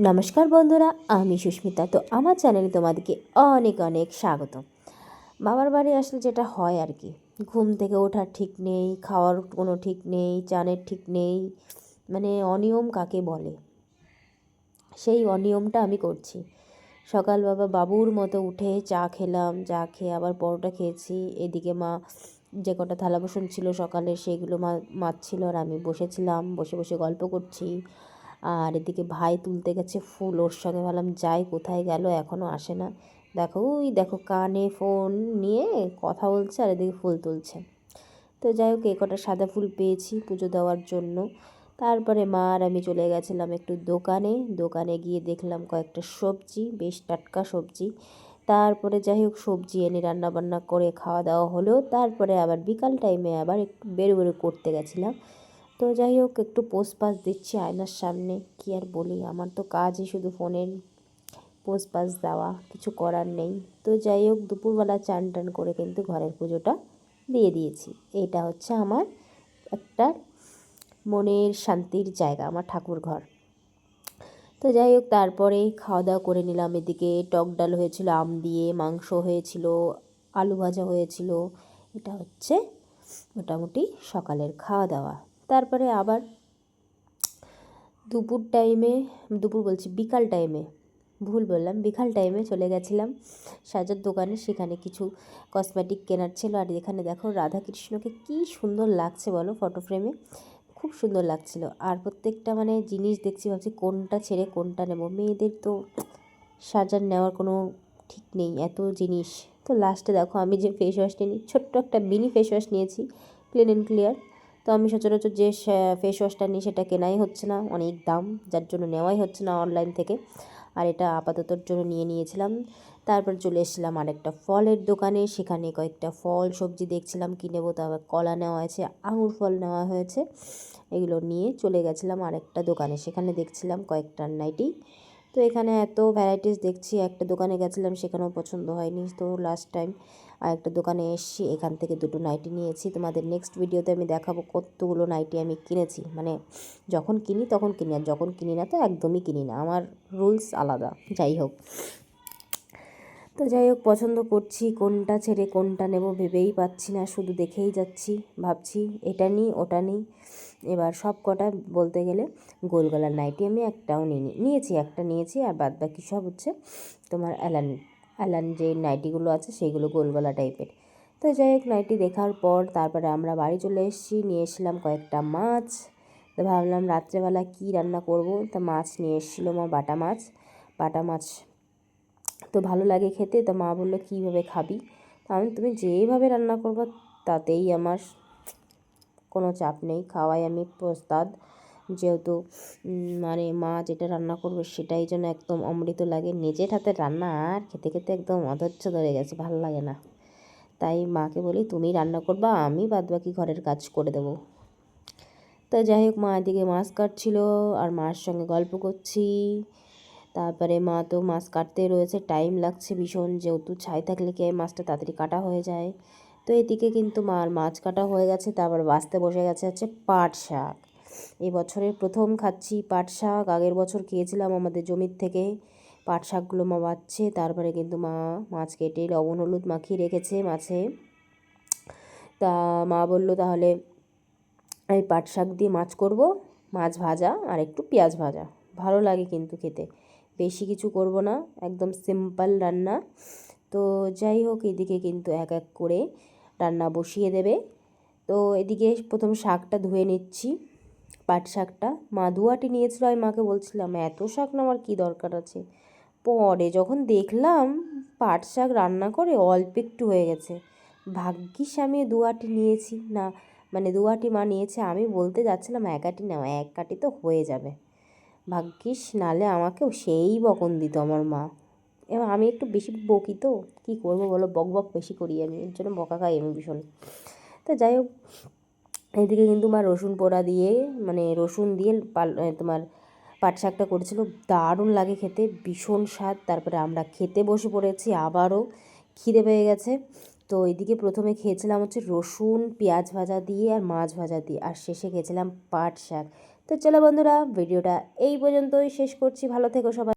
নমস্কার বন্ধুরা, আমি সুস্মিতা। তো আমার চ্যানেলে তোমাদেরকে অনেক অনেক স্বাগত। বাবার বাড়ি আসলে যেটা হয় আর কি, ঘুম থেকে ওঠার ঠিক নেই, খাওয়ার কোনো ঠিক নেই, চানের ঠিক নেই, মানে অনিয়ম কাকে বলে সেই অনিয়মটা আমি করছি। সকাল বাবুর মতো উঠে চা খেলাম, চা খেয়ে আবার পরোটা খেয়েছি। এদিকে মা যে কটা থালা বাসন ছিল সকালে সেগুলো মাজছিল, আর আমি বসেছিলাম, বসে বসে গল্প করছি। আর এদিকে ভাই তুলতে গেছে ফুল, ওর সঙ্গে ভাবলাম যাই, কোথায় গেল এখনও আসে না। দেখো ওই দেখো কানে ফোন নিয়ে কথা বলছে আর এদিকে ফুল তুলছে। তো যাই হোক, কটা সাদা ফুল পেয়েছি পুজো দেওয়ার জন্য। তারপরে মা আর আমি চলে গেছিলাম একটু দোকানে গিয়ে দেখলাম কয়েকটা সবজি, বেশ টাটকা সবজি। তারপরে যাই হোক সবজি এনে রান্নাবান্না করে খাওয়া দাওয়া হলো। তারপরে আবার বিকাল টাইমে আবার একটু বেরো করতে গেছিলাম। তো যাই হোক একটু পোজ পাস দিচ্ছি আয়নার সামনে, কী আর বলি, আমার তো কাজই শুধু ফোনের পোজ পাস দেওয়া, কিছু করার নেই। তো যাই হোক দুপুরবেলা চান টান করে কিন্তু ঘরের পুজোটা দিয়ে দিয়েছি। এটা হচ্ছে আমার একটা মনের শান্তির জায়গা, আমার ঠাকুর ঘর। তো যাই হোক তারপরে খাওয়া দাওয়া করে নিলাম। এদিকে টক ডাল হয়েছিল আম দিয়ে, মাংস হয়েছিল, আলু ভাজা হয়েছিল। এটা হচ্ছে মোটামুটি সকালের খাওয়া দাওয়া। তারপরে আবার বিকাল টাইমে, ভুল বললাম, বিকাল টাইমে চলে গেছিলাম সাজার দোকানে। সেখানে কিছু কসমেটিক কেনার ছিল। আর এখানে দেখো রাধাকৃষ্ণকে কী সুন্দর লাগছে বলো, ফটো ফ্রেমে খুব সুন্দর লাগছিল। আর প্রত্যেকটা মানে জিনিস দেখছি, ভাবছি কোনটা ছেড়ে কোনটা নেব। মেয়েদের তো সাজার নেওয়ার কোনো ঠিক নেই, এত জিনিস। তো লাস্টে দেখো আমি যে ফেস ওয়াশটা নিই, ছোট্ট একটা মিনি ফেস ওয়াশ নিয়েছি, ক্লিন অ্যান্ড ক্লিয়ার। তো আমি সচরাচর যে ফেস ওয়াশটা নিই সেটা কেনাই হচ্ছে না, অনেক দাম, যার জন্য নেওয়াই হচ্ছে না অনলাইন থেকে। আর এটা আপাততর জন্য নিয়েছিলাম। তারপর চলে এসেছিলাম আরেকটা ফলের দোকানে, সেখানে কয়েকটা ফল সবজি দেখছিলাম কী নেবো। তারপর কলা নেওয়া হয়েছে, আঙুর ফল নেওয়া হয়েছে। এগুলো নিয়ে চলে গেছিলাম আরেকটা দোকানে, সেখানে দেখছিলাম কয়েকটা নাইটি। তো এখানে এত ভ্যারাইটিস দেখছি, একটা দোকানে গেছিলাম সেখানেও পছন্দ হয়নি। তো লাস্ট টাইম আরেকটা দোকানে এসেছি, এখান থেকে দুটো নাইটি নিয়েছি। তোমাদের নেক্সট ভিডিওতে আমি দেখাবো কতগুলো নাইটি আমি কিনেছি। মানে যখন কিনি তখন কিনি, আর যখন কিনি না তো একদমই কিনি না, আমার রুলস আলাদা। যাই হোক, তো যাই হোক পছন্দ করছি, কোনটা ছেড়ে কোনটা নেব ভেবেই পাচ্ছি না, শুধু দেখেই যাচ্ছি, ভাবছি এটা নিই ওটা নিই। এবার সব কটা বলতে গেলে গোল গলার নাইটি আমি একটাও নিয়েছি, একটা নিয়েছি, আর বাদ বাকি সব হচ্ছে তোমার অ্যালান যে নাইটিগুলো আছে সেইগুলো গোল গলা টাইপের। তো যাই হোক নাইটি দেখার পর তারপরে আমরা বাড়ি চলে এসেছি, নিয়ে এসেছিলাম কয়েকটা মাছ। তো ভাবলাম রাত্রেবেলা কী রান্না করব, তা মাছ নিয়ে এসেছিলো মা, বাটা মাছ তো ভালো লাগে খেতে। তো মা বললো কীভাবে খাবি, তো তুমি যেভাবে রান্না করবো তাতেই আমার কোনো চাপ নেই, খাওয়াই আমি প্রস্তাদ। যেহেতু মানে মা যেটা রান্না করবে সেটাই যেন একদম অমৃত লাগে। নিজের হাতে রান্না আর খেতে খেতে একদম অধৈর্য ধরে গেছে, ভালো লাগে না। তাই মাকে বলি তুমি রান্না করবা, আমি বাদবাকি ঘরের কাজ করে দেবো। তো যাই হোক মা এদিকে মাছ কাটছিল আর মার সঙ্গে গল্প করছি। তারপরে মা তো মাছ কাটতে রয়েছে, টাইম লাগছে ভীষণ, যেহেতু ছাই থাকলে কি মাছটা তাড়াতাড়ি কাটা হয়ে যায়। তো এদিকে কিন্তু মার মাছ কাটা হয়ে গেছে, তারপর বাছতে বসে গেছে হচ্ছে পাট শাক। এই বছরের প্রথম খাচ্ছি পাট শাক, আগের বছর খেয়েছিলাম আমাদের জমির থেকে। পাট শাকগুলো মা বাছছে, তারপরে কিন্তু মা মাছ কেটে লবণ হলুদ মাখিয়ে রেখেছে মাছে। তা মা বলল তাহলে আমি পাট শাক দিয়ে মাছ করব, মাছ ভাজা আর একটু পেঁয়াজ ভাজা, ভালো লাগে কিন্তু খেতে। বেশি কিছু করব না, একদম সিম্পল রান্না। তো যাই হোক এদিকে কিন্তু এক এক করে রান্না বসিয়ে দেবে। তো এদিকে প্রথম শাকটা ধুয়ে নিচ্ছি, পাট শাকটা মা ধোয়াটি নিয়েছিল। আমি মাকে বলছিলাম এত শাক নেওয়ার কী দরকার আছে। পরে যখন দেখলাম পাট শাক রান্না করে অল্প একটু হয়ে গেছে, ভাগ্যিস আমি দুয়াটি নিয়েছি না, মানে দুয়াটি মা নিয়েছে, আমি বলতে যাচ্ছিলাম এক আটি নাও, এক কাটি তো হয়ে যাবে, ভাগ্যিস, নালে আমাকেও সেই বকন দিত আমার মা। এবার আমি একটু বেশি বকি, তো কী করবো বলো, বক বক বেশি করি আমি, এর জন্য বকা খাই আমি ভীষণ। তো যাই হোক এদিকে কিন্তু মা রসুন পোড়া দিয়ে, মানে রসুন দিয়ে তোমার পাট শাকটা করেছিল, দারুণ লাগে খেতে, ভীষণ স্বাদ। তারপরে আমরা খেতে বসে পড়েছি, আবারও খিদে পেয়ে গেছে। তো এদিকে প্রথমে খেয়েছিলাম হচ্ছে রসুন পেঁয়াজ ভাজা দিয়ে আর মাছ ভাজা দিয়ে, আর শেষে খেয়েছিলাম পাট শাক। তো চলো বন্ধুরা, ভিডিওটা এই পর্যন্তই শেষ করছি। ভালো থেকো সবাই।